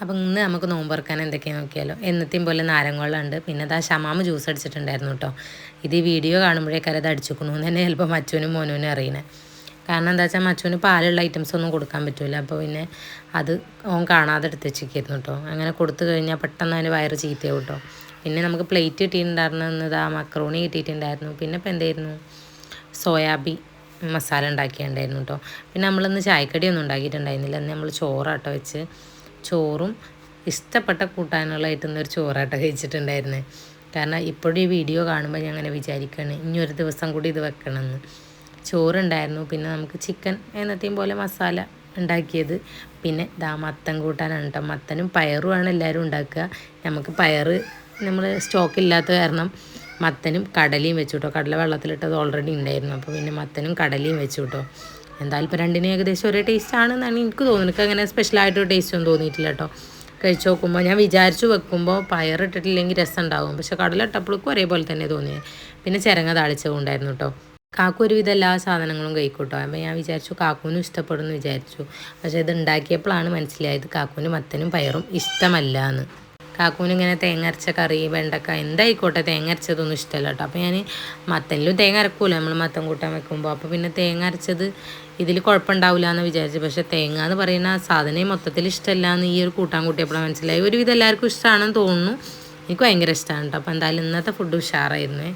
അപ്പം ഇന്ന് നമുക്ക് നോമ്പ് തുറക്കാൻ എന്തൊക്കെയാണെന്ന് നോക്കിയാലോ. എന്നത്തെയും പോലെ നാരങ്ങ പിന്നെ അതാ ഷമാമ് ജ്യൂസ് അടിച്ചിട്ടുണ്ടായിരുന്നു കേട്ടോ. ഇത് ഈ വീഡിയോ കാണുമ്പോഴേക്കാരം അത് അടിച്ചുക്കണു എന്ന് തന്നെ ചിലപ്പോൾ മച്ചുവിനും മോനുവിനും അറിയണേ. കാരണം എന്താ വെച്ചാൽ മച്ചുവിന് പാലുള്ള ഐറ്റംസ് ഒന്നും കൊടുക്കാൻ പറ്റില്ല. അപ്പോൾ പിന്നെ അത് ഓൻ കാണാതെ എടുത്ത് വെച്ചിരിക്കുന്നു കേട്ടോ. അങ്ങനെ കൊടുത്തു കഴിഞ്ഞാൽ പെട്ടെന്ന് അതിന് വയറ് ചീത്തയാവും കേട്ടോ. പിന്നെ നമുക്ക് പ്ലേറ്റ് കിട്ടിയിട്ടുണ്ടായിരുന്നത് ആ മക്രോണി കിട്ടിയിട്ടുണ്ടായിരുന്നു. പിന്നെ ഇപ്പം എന്തായിരുന്നു, സോയാബീൻ മസാല ഉണ്ടാക്കിയിട്ടുണ്ടായിരുന്നു കേട്ടോ. പിന്നെ നമ്മളിന്ന് ചായക്കടിയൊന്നും ഉണ്ടാക്കിയിട്ടുണ്ടായിരുന്നില്ല. അന്ന് നമ്മൾ ചോറാട്ടോ വെച്ച്, ചോറും ഇഷ്ടപ്പെട്ട കൂട്ടാനുകളായിട്ട് ഇന്നൊരു ചോറാട്ടോ കഴിച്ചിട്ടുണ്ടായിരുന്നത്. കാരണം ഇപ്പോഴും ഈ വീഡിയോ കാണുമ്പോൾ ഞാൻ അങ്ങനെ വിചാരിക്കുകയാണ് ഇനി ഒരു ദിവസം കൂടി ഇത് വെക്കണമെന്ന്. ചോറുണ്ടായിരുന്നു, പിന്നെ നമുക്ക് ചിക്കൻ എന്നത്തെയും പോലെ മസാല ഉണ്ടാക്കിയത്, പിന്നെ മത്തൻ കൂട്ടാനാണ് കേട്ടോ. മത്തനും പയറുമാണ് എല്ലാവരും ഉണ്ടാക്കുക. നമുക്ക് പയർ നമ്മൾ സ്റ്റോക്കില്ലാത്ത കാരണം മത്തനും കടലയും വെച്ചു കേട്ടോ. കടല വെള്ളത്തിലിട്ടത് ഓൾറെഡി ഉണ്ടായിരുന്നു. അപ്പോൾ പിന്നെ മത്തനും കടലയും വെച്ചു കേട്ടോ. എന്തായാലും ഇപ്പോൾ രണ്ടിനും ഏകദേശം ഒരേ ടേസ്റ്റ് ആണെന്നാണ് എനിക്ക് തോന്നുന്നത്. എനിക്ക് അങ്ങനെ സ്പെഷ്യലായിട്ടൊരു ടേസ്റ്റ് ഒന്നും തോന്നിയിട്ടില്ല കേട്ടോ. കഴിച്ച് നോക്കുമ്പോൾ ഞാൻ വിചാരിച്ചു വെക്കുമ്പോൾ പയറിട്ടിട്ടില്ലെങ്കിൽ രസം ഉണ്ടാവും, പക്ഷെ കടല ഇട്ടപ്പോഴേക്കും ഒരേപോലെ തന്നെ തോന്നിയത്. പിന്നെ ചിരങ്ങ താളിച്ചതും ഉണ്ടായിരുന്നു കേട്ടോ. കാക്കു ഒരുവിധം എല്ലാ സാധനങ്ങളും കഴിക്കും കേട്ടോ. അപ്പോൾ ഞാൻ വിചാരിച്ചു കാക്കുവിനും ഇഷ്ടപ്പെടുമെന്ന് വിചാരിച്ചു. പക്ഷേ ഇത് ഉണ്ടാക്കിയപ്പോഴാണ് മനസ്സിലായത് കാക്കുവിന് മത്തനും പയറും ഇഷ്ടമല്ല എന്ന്. കാക്കൂന് ഇങ്ങനെ തേങ്ങ അരച്ച കറി, വെണ്ടക്ക എന്തായിക്കോട്ടെ തേങ്ങ അരച്ചതൊന്നും ഇഷ്ടമല്ല കേട്ടോ. അപ്പോൾ ഞാൻ മത്തനിലും തേങ്ങ അരക്കൂല നമ്മൾ മത്തൻ കൂട്ടാൻ വെക്കുമ്പോൾ. അപ്പോൾ പിന്നെ തേങ്ങ അരച്ചത് ഇതിൽ കുഴപ്പമുണ്ടാവില്ല എന്ന് വിചാരിച്ചു. പക്ഷേ തേങ്ങ എന്ന് പറയുന്ന സാധനം മൊത്തത്തിൽ ഇഷ്ടമല്ല എന്ന് ഈ ഒരു കൂട്ടാൻ കൂട്ടിയപ്പോഴാണ് മനസ്സിലായി. ഒരുവിധം എല്ലാവർക്കും ഇഷ്ടമാണെന്ന് തോന്നുന്നു. എനിക്ക് ഭയങ്കര ഇഷ്ടമാണ് കേട്ടോ. അപ്പോൾ എന്തായാലും ഇന്നത്തെ ഫുഡ് ഉഷാറായിരുന്നേ.